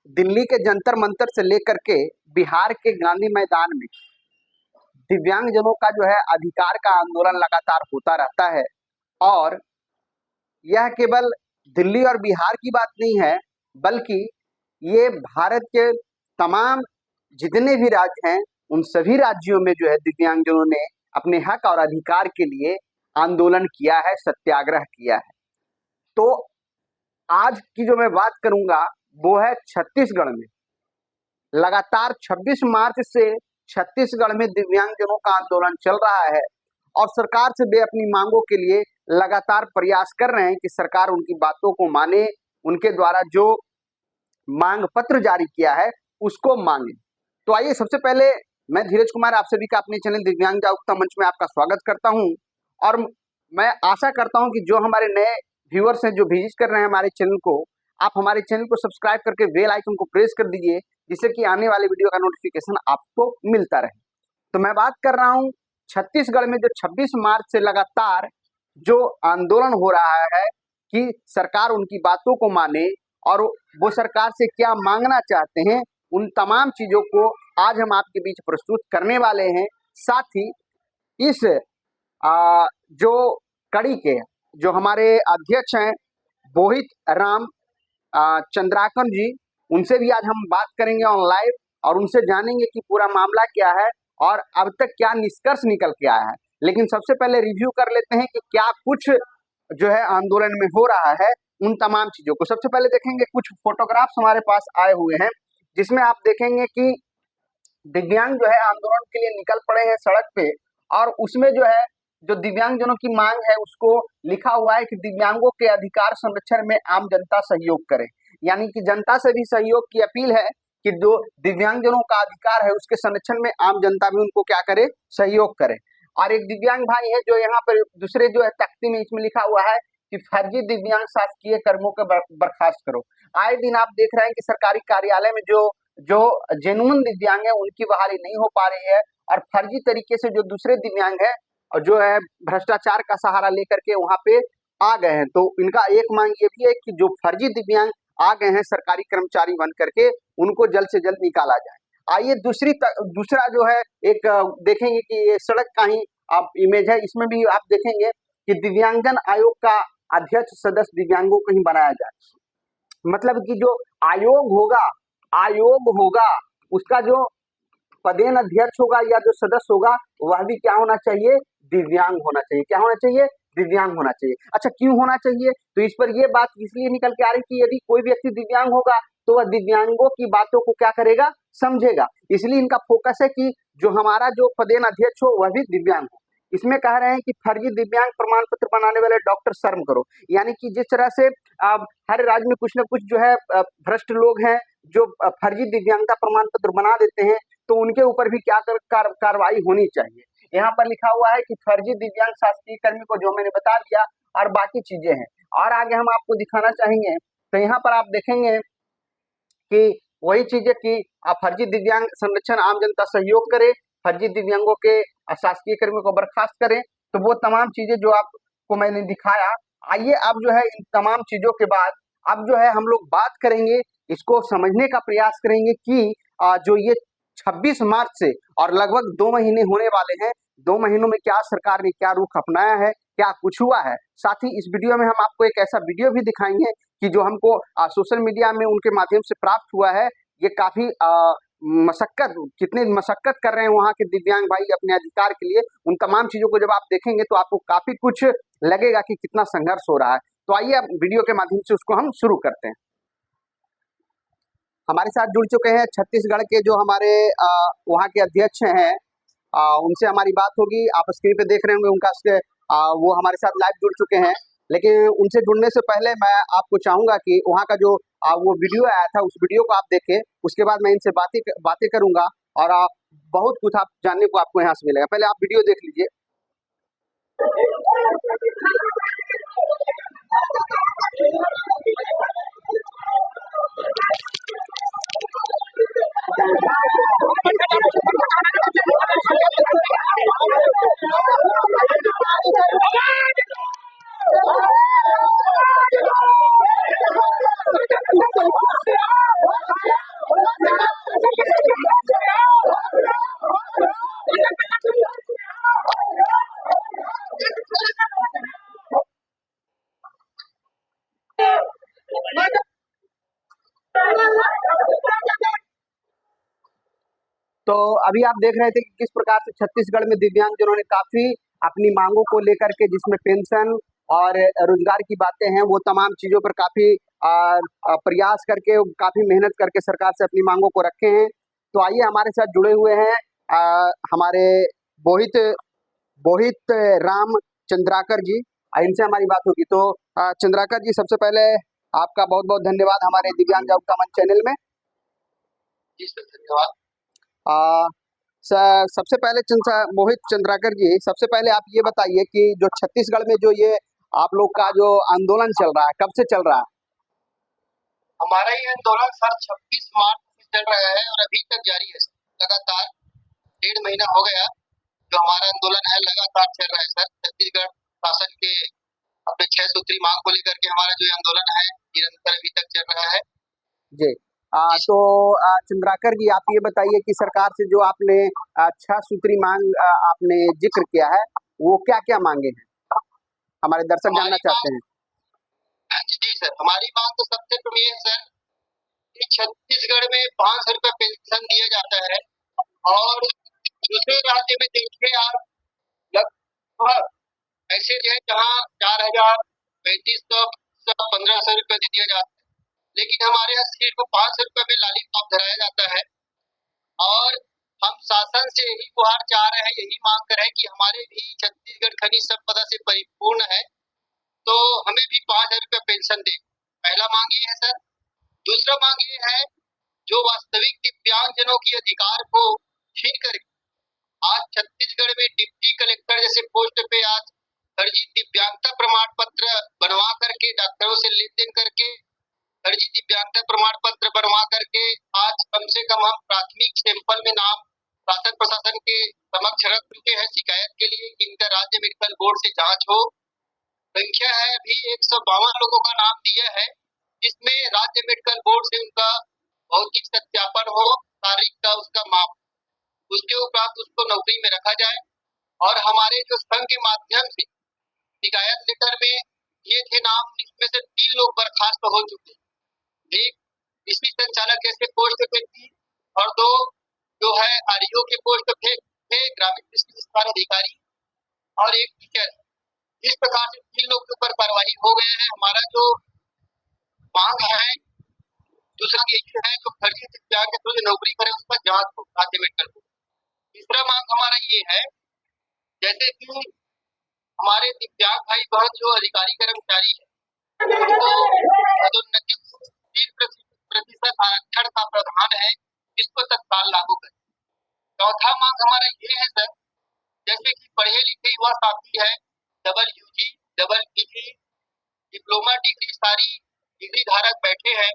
दिल्ली के जंतर मंतर से लेकर के बिहार के गांधी मैदान में दिव्यांगजनों का जो है अधिकार का आंदोलन लगातार होता रहता है। और यह केवल दिल्ली और बिहार की बात नहीं है, बल्कि ये भारत के तमाम जितने भी राज्य हैं, उन सभी राज्यों में जो है दिव्यांगजनों ने अपने हक और अधिकार के लिए आंदोलन किया है, सत्याग्रह किया है। तो आज की जो मैं बात करूंगा वो है छत्तीसगढ़ में लगातार 26 मार्च से छत्तीसगढ़ में दिव्यांगजनों का आंदोलन चल रहा है और सरकार से वे अपनी मांगों के लिए लगातार प्रयास कर रहे हैं कि सरकार उनकी बातों को माने, उनके द्वारा जो मांग पत्र जारी किया है उसको मांगे। तो आइए, सबसे पहले मैं धीरज कुमार आप सभी का अपने चैनल दिव्यांग जागरूकता मंच में आपका स्वागत करता हूं और मैं आशा करता हूं कि जो हमारे नए व्यूअर्स हैं जो विजिट कर रहे हैं हमारे चैनल को, आप हमारे चैनल को सब्सक्राइब करके बेल आइकन को प्रेस कर दीजिए, जिससे कि आने वाले वीडियो का नोटिफिकेशन आपको मिलता रहे। तो मैं बात कर रहा हूं छत्तीसगढ़ में जो 26 मार्च से लगातार जो आंदोलन हो रहा है कि सरकार उनकी बातों को माने और वो सरकार से क्या मांगना चाहते हैं, उन तमाम चीजों को आज हम आपके बीच प्रस्तुत करने वाले हैं। साथ ही इस जो कड़ी के जो हमारे अध्यक्ष हैं बोहित राम चंद्राकर जी, उनसे भी आज हम बात करेंगे ऑन लाइव और उनसे जानेंगे कि पूरा मामला क्या है और अब तक क्या निष्कर्ष निकल के आया है। लेकिन सबसे पहले रिव्यू कर लेते हैं कि क्या कुछ जो है आंदोलन में हो रहा है, उन तमाम चीजों को। सबसे पहले देखेंगे कुछ फोटोग्राफ्स हमारे पास आए हुए हैं, जिसमें आप देखेंगे कि दिव्यांग जो है आंदोलन के लिए निकल पड़े हैं सड़क पे और उसमें जो है जो दिव्यांगजनों की मांग है उसको लिखा हुआ है कि दिव्यांगों के अधिकार संरक्षण में आम जनता सहयोग करे। यानी कि जनता से भी सहयोग की अपील है कि जो दिव्यांगजनों का अधिकार है उसके संरक्षण में आम जनता भी उनको क्या करे, सहयोग करे। और एक दिव्यांग भाई है जो यहाँ पर दूसरे जो है तख्ती में इसमें लिखा हुआ है कि फर्जी दिव्यांग शासकीय कर्मों को बर्खास्त करो। आए दिन आप देख रहे हैं कि सरकारी कार्यालय में जो जेन्युइन दिव्यांग है उनकी बहाली नहीं हो पा रही है और फर्जी तरीके से जो दूसरे दिव्यांग है और जो है भ्रष्टाचार का सहारा लेकर के वहां पे आ गए हैं। तो इनका एक मांग ये भी है कि जो फर्जी दिव्यांग आ गए हैं सरकारी कर्मचारी बन करके, उनको जल्द से जल्द निकाला जाए। आइए दूसरा जो है एक देखेंगे कि ये सड़क का ही आप इमेज है, इसमें भी आप देखेंगे कि दिव्यांगजन आयोग का अध्यक्ष सदस्य दिव्यांगों को ही बनाया जाए। मतलब कि जो आयोग होगा उसका जो पदेन अध्यक्ष होगा या जो सदस्य होगा वह भी क्या होना चाहिए, दिव्यांग होना चाहिए। क्या होना चाहिए, दिव्यांग होना चाहिए। अच्छा, क्यों होना चाहिए? तो इस पर यह बात इसलिए निकल के आ रही कि यदि कोई व्यक्ति दिव्यांग होगा तो वह दिव्यांगों की बातों को क्या करेगा, समझेगा। इसलिए इनका फोकस है कि जो हमारा जो पदेन अध्यक्ष हो वह भी दिव्यांग हो। इसमें कह रहे हैं कि फर्जी दिव्यांग प्रमाण पत्र बनाने वाले डॉक्टर शर्म करो। यानी कि जिस तरह से हर राज्य में कुछ न कुछ जो है भ्रष्ट लोग हैं जो फर्जी दिव्यांगता प्रमाण पत्र बना देते हैं, तो उनके ऊपर भी क्या कार्रवाई होनी चाहिए। यहाँ पर लिखा हुआ है कि फर्जी दिव्यांग शासकीय कर्मी को, जो मैंने बता दिया, और बाकी चीजें हैं और आगे हम आपको दिखाना चाहेंगे। तो यहाँ पर आप देखेंगे कि वही चीजें कि फर्जी दिव्यांग संरक्षण आम जनता सहयोग करे, फर्जी दिव्यांगों के शासकीय कर्मियों को बर्खास्त करें। तो वो तमाम चीजें जो आपको मैंने दिखाया। आइए अब जो है इन तमाम चीजों के बाद अब जो है हम लोग बात करेंगे, इसको समझने का प्रयास करेंगे कि जो ये 26 मार्च से और लगभग 2 महीने होने वाले हैं, 2 महीनों में क्या सरकार ने क्या रुख अपनाया है, क्या कुछ हुआ है। साथ ही इस वीडियो में हम आपको एक ऐसा वीडियो भी दिखाएंगे कि जो हमको सोशल मीडिया में उनके माध्यम से प्राप्त हुआ है। ये काफी कितने मशक्कत कर रहे हैं वहां के दिव्यांग भाई अपने अधिकार के लिए। उन तमाम चीजों को जब आप देखेंगे तो आपको काफी कुछ लगेगा कि कितना संघर्ष हो रहा है। तो आइए अब वीडियो के माध्यम से उसको हम शुरू करते हैं। हमारे साथ जुड़ चुके हैं छत्तीसगढ़ के जो हमारे वहाँ के अध्यक्ष हैं, उनसे हमारी बात होगी। आप स्क्रीन पे देख रहे होंगे उनका वो हमारे साथ लाइव जुड़ चुके हैं। लेकिन उनसे जुड़ने से पहले मैं आपको चाहूंगा कि वहाँ का जो वो वीडियो आया था उस वीडियो को आप देखें। उसके बाद मैं इनसे बातें करूंगा और बहुत कुछ आप जानने को आपको यहाँ से मिलेगा। पहले आप वीडियो देख लीजिए। तो अभी आप देख रहे थे कि किस प्रकार से छत्तीसगढ़ में दिव्यांगजनों ने काफी अपनी मांगों को लेकर के, जिसमें पेंशन और रोजगार की बातें हैं, वो तमाम चीजों पर काफी प्रयास करके, काफी मेहनत करके सरकार से अपनी मांगों को रखे हैं। तो आइए हमारे साथ जुड़े हुए हैं हमारे बोहित बोहित राम चंद्राकर जी। इनसे हमारी बात होगी। तो चंद्राकर जी, सबसे पहले आपका बहुत बहुत धन्यवाद हमारे दिव्यांग जागरूकता मंच चैनल में। जी सर, धन्यवाद। आ, सबसे पहले मोहित चंद्राकर जी, सबसे पहले आप ये बताइए कि जो छत्तीसगढ़ में जो ये आप लोग का जो आंदोलन चल रहा है, कब से चल रहा है? हमारा ये आंदोलन सर 26 मार्च से चल रहा है और अभी तक जारी है सर। लगातार 1.5 महीना हो गया जो हमारा आंदोलन है, लगातार चल रहा है सर। छत्तीसगढ़ शासन के अपने 6 सूत्री मांग को लेकर के हमारा जो आंदोलन है निरंतर अभी तक चल रहा है जी। तो चंद्राकर जी, आप ये बताइए कि सरकार से जो आपने 6 सूत्री मांग आपने जिक्र किया है, वो क्या क्या मांगे हैं, हमारे दर्शक जानना चाहते हैं। जी सर, हमारी मांग तो सबसे प्रमुख है सर कि छत्तीसगढ़ में 500 रुपये पेंशन दिया जाता है और दूसरे राज्य में देखिए आप लगभग ऐसे जो है जहाँ 4,000, 3,500, 1,500 रुपये दिया जाता है, लेकिन हमारे यहाँ सिर्फ 500 रुपये में लॉलीपॉप धराया जाता है। और हम शासन से यही गुहार चाह रहे हैं, यही मांग कर रहे हैं कि हमारे भी छत्तीसगढ़ खनिज संपदा से परिपूर्ण है, तो हमें भी 5,000 रुपये पेंशन दे। पहला मांग ये है सर। दूसरा मांग ये है, जो वास्तविक दिव्यांगजनों के अधिकार को छीन कर आज छत्तीसगढ़ में डिप्टी कलेक्टर जैसे पोस्ट पे आज फर्जी दिव्यांगता प्रमाण पत्र बनवा करके, डॉक्टरों से लेन देन करके फर्जी दिव्यांगता प्रमाण पत्र बनवा करके आज कम से कम हम प्राथमिक सैंपल में नाम शासन प्रशासन के समक्ष रख चुके हैं शिकायत के लिए कि इनका राज्य मेडिकल बोर्ड से जांच हो। संख्या है अभी 152 लोगों का नाम दिया है, जिसमें राज्य मेडिकल बोर्ड से उनका भौतिक सत्यापन हो, तारीख का उसका माप, उसके उपरांत उसको नौकरी में रखा जाए। और हमारे जो संघ के माध्यम से शिकायत लेटर में ये थे नाम, इसमें से 3 लोग बर्खास्त हो चुके हैं। एक कृषि संचालक ऐसे पोस्ट पे थी और 2 जो है आरईओ के पोस्ट पे थे, ग्रामीण कृषि विस्तार अधिकारी, और एक टीचर। इस प्रकार से 3 लोग के ऊपर कार्रवाई हो गए हैं। हमारा जो मांग है दूसरा ये है, जो फर्जी दिव्यांग के थ्रू नौकरी करे उसका जांच हो राज्य मेडिकल बोर्ड। तीसरा मांग हमारा ये है, जैसे कि हमारे दिव्यांग भाई बहन जो अधिकारी कर्मचारी है उनको पदोन्नति 30% आरक्षण का प्रावधान है, इसको तत्काल लागू करें। चौथा मांग हमारा ये है सर, जैसे कि पढ़े लिखे युवा साथी है, double UG, double PG, diploma degree, सारी डिग्री धारक बैठे हैं,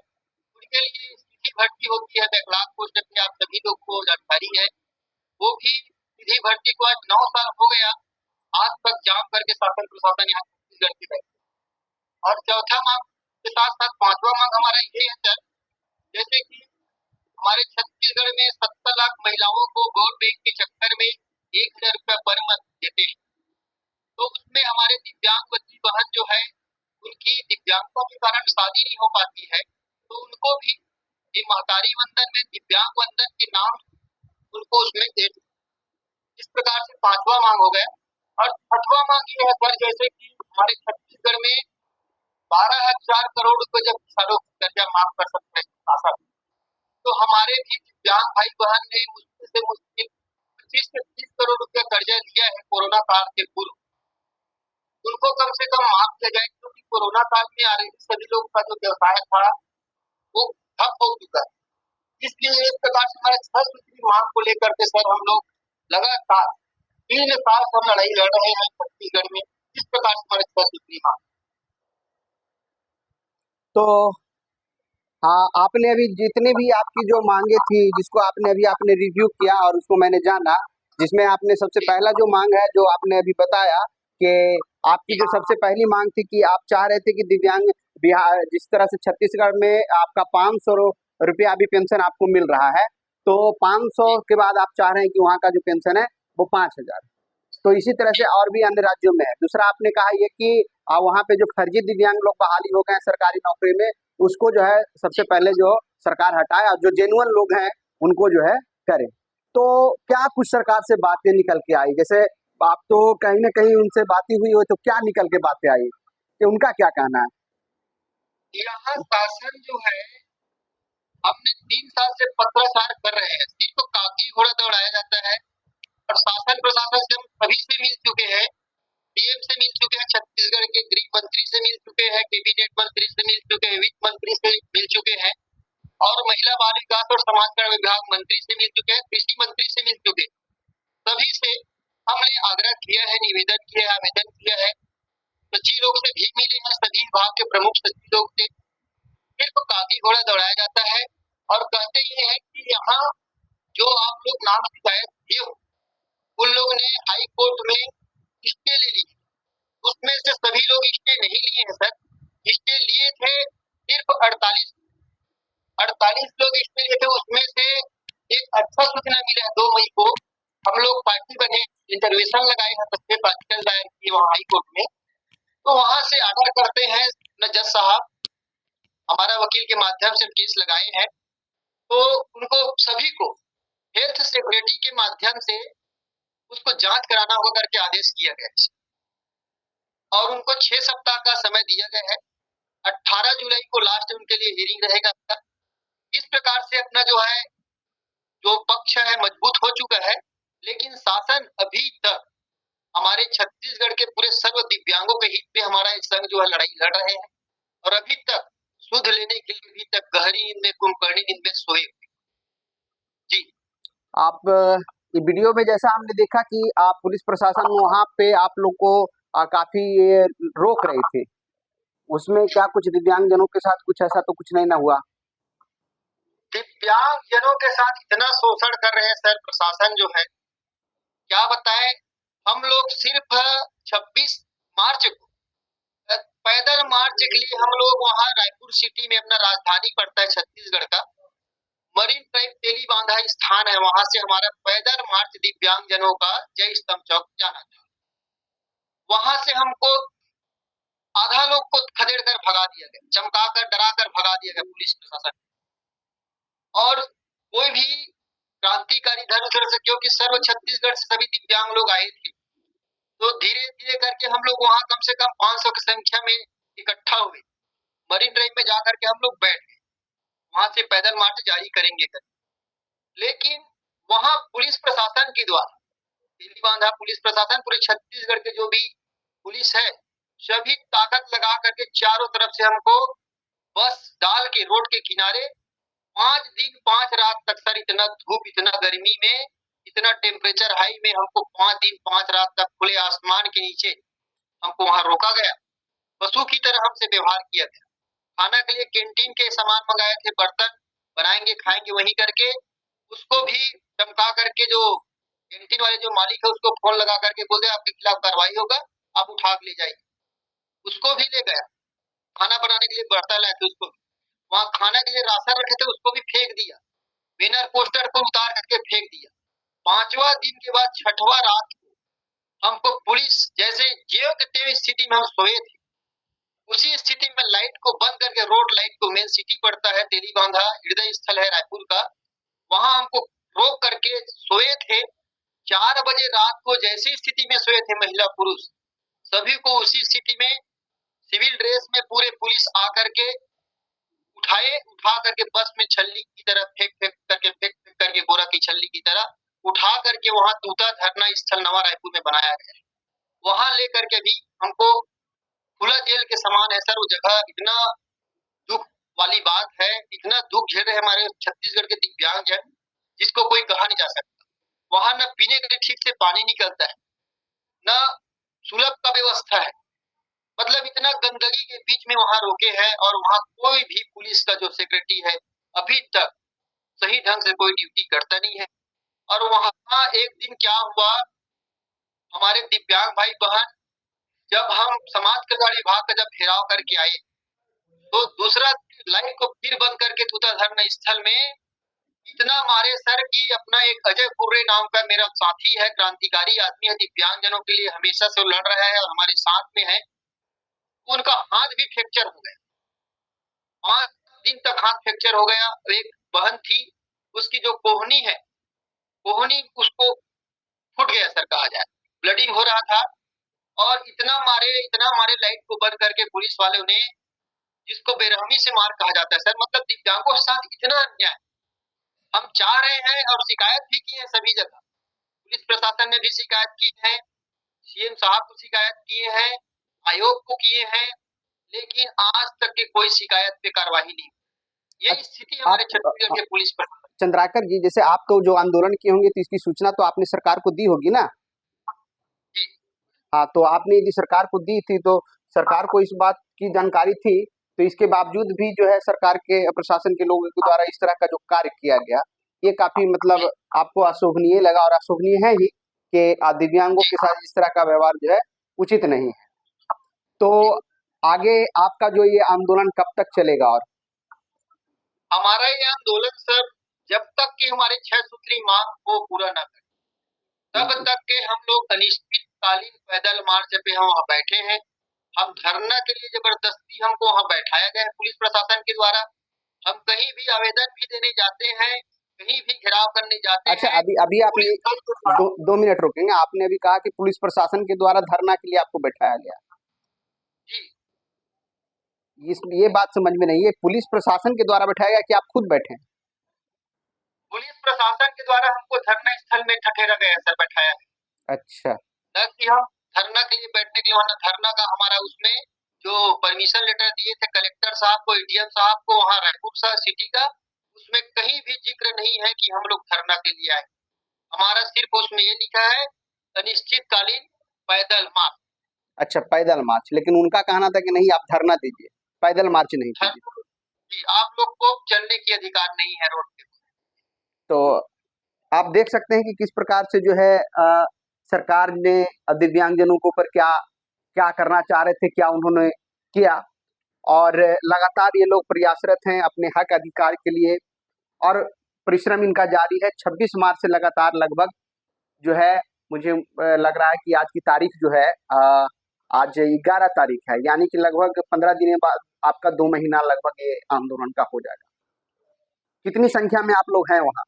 उनके लिए सीधी भर्ती होती है बैकलॉग पोस्ट पे, आप सभी लोग को जानकारी है। वो भी सीधी भर्ती को आज 9 साल हो गया, आज तक जाम करके शासन प्रशासन यहाँ छत्तीसगढ़ की बैठे। और चौथा मांग के साथ साथ 5वां मांग हमारा ये है सर, जैसे कि हमारे छत्तीसगढ़ में 70 लाख महिलाओं को वोट बैंक के चक्कर में 1,000 रुपया पर मंथ देते हैं, तो उसमें हमारे दिव्यांग बच्ची बहन जो है उनकी दिव्यांगता के कारण शादी नहीं हो पाती है, तो उनको भी ये महतारी वंदन में दिव्यांग वंदन के नाम उनको उसमें दे। इस प्रकार से 5वां मांग हो गया। और 6वां मांग ये है सर, जैसे कि हमारे छत्तीसगढ़ में 12,000 करोड़ रुपए जब किसानों को कर्जा माफ कर सकते हैं शासन, तो हमारे भी दिव्यांग भाई बहन ने मुश्किल से मुश्किल 25 से 30 करोड़ रुपया कर्जा लिया है कोरोना काल के पूर्व, उनको कम से कम माफ किया जाए, क्योंकि कोरोना काल में आ रही सभी लोगों का जो व्यवसाय था वो ठप हो चुका है। इसलिए एक प्रकार से हमारे 6 सूत्री मांग को लेकर के सर हम लोग लगातार 3 साल से हम लड़ाई लड़ रहे हैं छत्तीसगढ़ में। इस प्रकार से हमारे 6 सूत्री मांग। तो हाँ, आपने अभी जितने भी आपकी जो मांगे थी, जिसको आपने रिव्यू किया और उसको मैंने जाना, जिसमें आपने सबसे पहला जो मांग है, जो आपने अभी बताया कि आपकी जो सबसे पहली मांग थी कि आप चाह रहे थे कि दिव्यांग बिहार, जिस तरह से छत्तीसगढ़ में आपका 500 रुपया अभी पेंशन आपको मिल रहा है, तो 500 के बाद आप चाह रहे हैं कि वहाँ का जो पेंशन है वो 5,000। तो इसी तरह से और भी अन्य राज्यों में है। दूसरा आपने कहा ये कि वहाँ पे जो फर्जी दिव्यांग लोग बहाली हो गए हैं सरकारी नौकरी में, उसको जो है सबसे पहले जो सरकार हटाए और जो जेन्युइन लोग हैं उनको जो है करे। तो क्या कुछ सरकार से बातें निकल के आई? जैसे आप तो कहीं न कहीं उनसे बातें हुई हो, तो क्या निकल के बातें आई? कि उनका क्या कहना है? यहाँ शासन जो है अपने 3 साल से पत्राचार कर रहे हैं, सिर्फ कागजी घोड़ा दौड़ाया जाता है। और शासन प्रशासन से हम सभी से मिल चुके हैं, पीएम से मिल चुके हैं, छत्तीसगढ़ के गृह मंत्री से मिल चुके हैं, कैबिनेट मंत्री से मिल चुके हैं, वित्त मंत्री से मिल चुके हैं और महिला बाल विकास और समाज कल्याण विभाग मंत्री से मिल चुके हैं, कृषि मंत्री से मिल चुके हैं। सभी से हमने आग्रह किया है, निवेदन किया है, आवेदन किया है, सचिव लोग से भी मिले हैं, सभी विभाग के प्रमुख सचिव लोग से। सिर्फ कागजी घोड़ा दौड़ाया जाता है और कहते ये है कि यहाँ जो आप लोग नाम शिकायत किए हो, उन लोगों ने हाई कोर्ट में स्टे ले ली। उसमें से सभी लोग स्टे नहीं लिए हैं सर, स्टे लिए थे सिर्फ 48 लोग स्टे लिए थे। उसमें से एक अच्छा सूचना मिला है 2 मई को, हम लोग पार्टी बने, इंटरवेंशन लगाए हैं, सस्ते पार्टिकल दायर किए वहाँ हाई कोर्ट में। तो वहां से आर्डर करते हैं न जज साहब, हमारा वकील के माध्यम से केस लगाए हैं, तो उनको सभी को हेल्थ सिक्योरिटी के माध्यम से उसको जांच कराना होगा करके आदेश किया गया है और उनको 6 सप्ताह का समय दिया गया है। 18 जुलाई को लास्ट उनके लिए हियरिंग रहेगा। इस प्रकार से अपना जो पक्ष है मजबूत हो चुका है, लेकिन शासन अभी तक हमारे छत्तीसगढ़ के पूरे सर्व दिव्यांगों के हित में हमारा एक संघ जो है लड़ाई लड़ रहे हैं और अभी तक सुध लेने के लिए अभी तक गहरी नींद में, कुंभकर्णी नींद में सोए हुए। जी आप ये वीडियो में जैसा हमने देखा कि आप पुलिस प्रशासन वहाँ पे आप लोग को काफ़ी रोक रहे थे। उसमें क्या कुछ दिव्यांगजनों के साथ कुछ ऐसा तो कुछ नहीं ना हुआ? दिव्यांगजनों के साथ इतना शोषण कर रहे हैं सर प्रशासन जो है, क्या बताएं। हम लोग सिर्फ 26 मार्च को पैदल मार्च के लिए हम लोग वहाँ रायपुर सिटी में, अपना राजधानी पड़ता है छत्तीसगढ़ का, मरीन ड्राइव तेली बांधा स्थान है, वहां से हमारा पैदल मार्च दिव्यांगजनों का जय स्तंभ चौक जाना था। वहां से हमको आधा लोग को खदेड़ कर भगा दिया गया, चमका कर डरा कर भगा दिया गया पुलिस प्रशासन। और कोई भी क्रांतिकारी इधर उधर से, क्योंकि सर्व छत्तीसगढ़ से सभी दिव्यांग लोग आए थे, तो धीरे धीरे करके हम लोग वहां कम से कम 500 की संख्या में इकट्ठा हुए। मरीन ड्राइव में जाकर के हम लोग बैठ गए, वहां से पैदल मार्च जारी करेंगे कर। लेकिन वहां पुलिस प्रशासन के द्वारा, तेली बांधा पुलिस प्रशासन, पूरे छत्तीसगढ़ के जो भी पुलिस है, सभी ताकत लगा करके चारों तरफ से हमको बस डाल के रोड के किनारे 5 दिन 5 रात तक सर, इतना धूप, इतना गर्मी में, इतना टेम्परेचर हाई में हमको 5 दिन 5 रात तक खुले आसमान के नीचे हमको वहां रोका गया। पशु की तरह हमसे व्यवहार किया गया। खाना के लिए कैंटीन के सामान मंगाए थे, बर्तन बनाएंगे खाएंगे वही करके, उसको भी धमका करके, जो कैंटीन वाले जो मालिक है उसको फोन लगा करके बोल दे आपके खिलाफ कार्रवाई होगा, आप उठा के ले जाइए। उसको भी ले गया। खाना बनाने के लिए बर्तन लाए थे, उसको वहां खाना के लिए राशन रखे थे, उसको भी फेंक दिया। बैनर पोस्टर को उतार करके फेंक दिया। 5वां दिन के बाद 6वां रात को हमको पुलिस, जैसे जेल के तेज स्थिति में हम सोए थे, उसी स्थिति में लाइट को बंद करके, रोड लाइट को, मेन सिटी पड़ता है तेली बांधा, हृदय स्थल है रायपुर का, वहां हमको रोक करके सोए थे। 4 बजे रात को जैसी स्थिति में सोए थे महिला पुरुष, सभी को उसी स्थिति में सिविल ड्रेस में पूरे पुलिस आकर के उठा करके बस में छल्ली की तरह फेंक करके बोरा की छल्ली की तरह उठा करके वहां तूता धरना स्थल नवा रायपुर में बनाया गया है। वहां लेकर के भी हमको खुला जेल के समान है सर वो जगह। इतना दुख वाली बात है, इतना दुख झेल रहे हमारे छत्तीसगढ़ के दिव्यांग जन, जिसको कोई कहा नहीं जा सकता। वहां न पीने के लिए ठीक से पानी निकलता है, न सुलभ का व्यवस्था है, मतलब इतना गंदगी के बीच में वहां रोके हैं। और वहां कोई भी पुलिस का जो सेक्रेटरी है अभी तक सही ढंग से कोई ड्यूटी करता नहीं है। और वहां एक दिन क्या हुआ, हमारे दिव्यांग भाई बहन, जब हम समाज कल्याण विभाग का जब घेराव करके आए, तो दूसरा लाइट को फिर बंद करके तूता धरना स्थल में इतना मारे सर कि अपना एक अजय कुर्रे नाम का मेरा साथी है, क्रांतिकारी आदमी है, दिव्यांगजनों के लिए हमेशा से लड़ रहा है और हमारे साथ में है, उनका हाथ भी फ्रैक्चर हो गया। 5 दिन तक हाथ फ्रैक्चर हो गया। एक बहन थी, उसकी जो कोहनी है कोहनी उसको फूट गया सर कहा जाए, ब्लडिंग हो रहा था और इतना मारे लाइट को बंद करके पुलिस वालों ने, जिसको बेरहमी से मार कहा जाता है सर, मतलब दिव्यांगों के साथ इतना अन्याय हम चाह रहे हैं और शिकायत भी की है सभी जगह, पुलिस प्रशासन ने भी शिकायत की है, सीएम साहब को शिकायत किए हैं, आयोग को किए हैं, लेकिन आज तक के कोई शिकायत पे कार्रवाई नहीं। यही स्थिति हमारे छत्तीसगढ़ के पुलिस पर। चंद्राकर जी, जैसे आप तो जो आंदोलन किए होंगे तो इसकी सूचना तो आपने सरकार को दी होगी ना? जी। हाँ, तो आपने यदि सरकार को दी थी तो सरकार को इस बात की जानकारी थी, तो इसके बावजूद भी जो है सरकार के प्रशासन के लोगों के द्वारा इस तरह का जो कार्य किया गया, ये काफी मतलब आपको अशोभनीय लगा, और अशोभनीय है ही कि दिव्यांगों के साथ इस तरह का व्यवहार जो है उचित नहीं है। तो आगे आपका जो ये आंदोलन कब तक चलेगा? और हमारा ये आंदोलन सर जब तक कि हमारे 6 सूत्री मांग को पूरा न करें तब तक के हम लोग अनिश्चितकालीन पैदल मार्च पे हम वहाँ बैठे हैं। हम धरना के लिए जबरदस्ती हमको वहाँ बैठाया गया है पुलिस प्रशासन के द्वारा। हम कहीं भी आवेदन भी देने जाते हैं, कहीं भी घेराव करने जाते हैं। अच्छा, अभी आपने 2 मिनट रोकेंगे। आपने अभी कहा कि पुलिस प्रशासन के द्वारा धरना के लिए आपको बैठाया गया। जी, ये बात समझ में नहीं है, पुलिस प्रशासन के द्वारा बैठाया गया कि आप खुद बैठे? पुलिस प्रशासन के द्वारा हमको धरना स्थल में ठठेरा गया सर, बैठाया है। अच्छा, कि हम धरना के लिए बैठने के लिए वहाँ धरना का हमारा उसमें जो परमिशन लेटर दिए थे कलेक्टर साहब को, एडीएम साहब को वहाँ रायपुर शहर सिटी का, उसमें कहीं भी जिक्र नहीं है कि हम लोग धरना के लिए आए। हमारा सिर्फ उसमें ये लिखा है अनिश्चितकालीन पैदल मार्च। अच्छा, पैदल मार्च, लेकिन उनका कहना था कि नहीं आप धरना दीजिए, पैदल मार्च नहीं कीजिए। जी, आप लोग को चलने की अधिकार नहीं है रोड पे। तो आप देख सकते हैं कि किस प्रकार से जो है सरकार ने दिव्यांगजनों के ऊपर क्या क्या करना चाह रहे थे, क्या उन्होंने किया, और लगातार ये लोग प्रयासरत हैं अपने हक अधिकार के लिए, और परिश्रम इनका जारी है। 26 मार्च से लगातार लगभग जो है, मुझे लग रहा है कि आज की तारीख जो है आज 11 तारीख है, यानी कि लगभग 15 दिन बाद आपका 2 महीना लगभग ये आंदोलन का हो जाएगा। कितनी संख्या में आप लोग हैं वहाँ?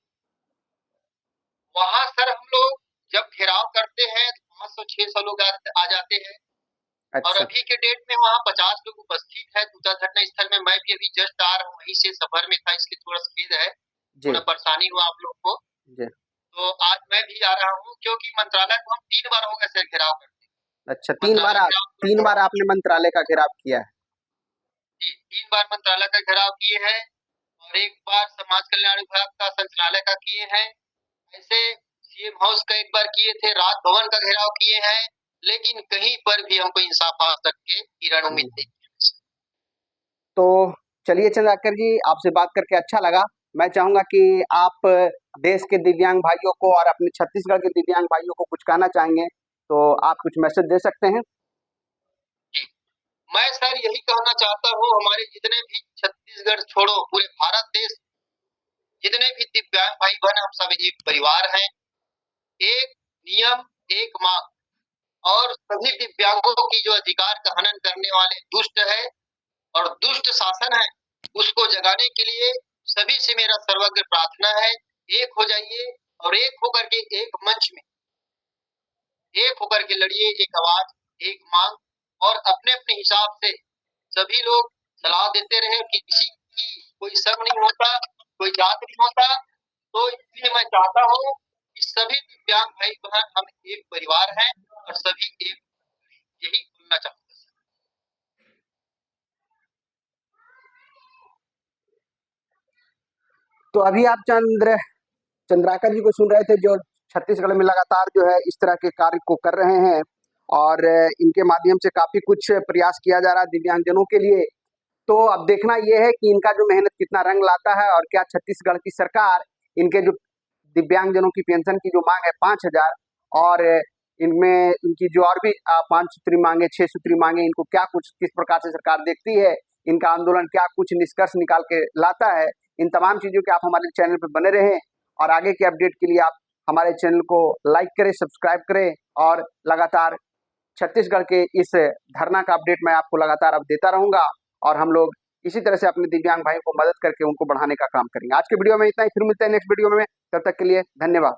वहाँ सर हम लोग जब घेराव करते हैं तो 500-600 लोग आ जाते हैं। अच्छा। और अभी के डेट में वहाँ 50 लोग उपस्थित है। दूसरा धरना स्थल में मैं भी अभी जस्ट आ रहा हूँ, वहीं से सफर में था, इसलिए थोड़ा खेद है, थोड़ा परेशानी हुआ आप लोग को। तो आज मैं भी आ रहा हूँ क्योंकि मंत्रालय को हम 3 बार हो गए सर घेराव करते। अच्छा, 3 बार आपने मंत्रालय का घेराव किया है? जी, 3 बार मंत्रालय का घेराव किए हैं और 1 बार समाज कल्याण विभाग का संचालय का किए हैं। ऐसे सीएम हाउस का 1 बार किए थे, राजभवन का घेराव किए हैं, लेकिन कहीं पर भी हमको इंसाफ आज तक के किरण उम्मीद नहीं। तो चलिए चंद्राकर जी, आपसे बात करके अच्छा लगा। मैं चाहूंगा कि आप देश के दिव्यांग भाइयों को और अपने छत्तीसगढ़ के दिव्यांग भाइयों को कुछ कहना चाहेंगे, तो आप कुछ मैसेज दे सकते हैं। जी, मैं सर यही कहना चाहता हूँ, हमारे जितने भी छत्तीसगढ़ छोड़ो पूरे भारत देश जितने भी दिव्यांग भाई बहन, हम सब एक परिवार हैं। एक नियम, एक मांग, और सभी दिव्यांगों की जो अधिकार का हनन करने वाले दुष्ट है और दुष्ट शासन है, उसको जगाने के लिए सभी से मेरा सर्वग्र प्रार्थना है, एक हो जाइए और एक होकर के एक मंच में एक होकर के लड़िए, एक आवाज, एक मांग, और अपने अपने हिसाब से सभी लोग सलाह देते रहे। किसी की कोई शक नहीं होता, कोई जात नहीं होता। तो इसलिए मैं चाहता हूँ कि सभी दिव्यांग भाई बहन हम एक परिवार हैं और सभी एक, यही बोलना चाहूँगा। तो अभी आप चंद्राकर जी को सुन रहे थे, जो छत्तीसगढ़ में लगातार जो है इस तरह के कार्य को कर रहे हैं, और इनके माध्यम से काफी कुछ प्रयास किया जा रहा है दिव्यांगजनों के लिए। तो अब देखना यह है कि इनका जो मेहनत कितना रंग लाता है, और क्या छत्तीसगढ़ की सरकार इनके जो दिव्यांगजनों की पेंशन की जो मांग है 5,000, और इनमें इनकी जो और भी 5 सूत्री मांगे, 6 सूत्री मांगे, इनको क्या कुछ किस प्रकार से सरकार देखती है, इनका आंदोलन क्या कुछ निष्कर्ष निकाल के लाता है, इन तमाम चीजों के आप हमारे चैनल पर बने रहें, और आगे के अपडेट के लिए आप हमारे चैनल को लाइक करें, सब्सक्राइब करें, और लगातार छत्तीसगढ़ के इस धरना का अपडेट मैं आपको लगातार अब देता रहूंगा, और हम लोग इसी तरह से अपने दिव्यांग भाइयों को मदद करके उनको बढ़ाने का काम करेंगे। आज के वीडियो में इतना ही, फिर मिलते हैं नेक्स्ट वीडियो में, तब तक के लिए धन्यवाद।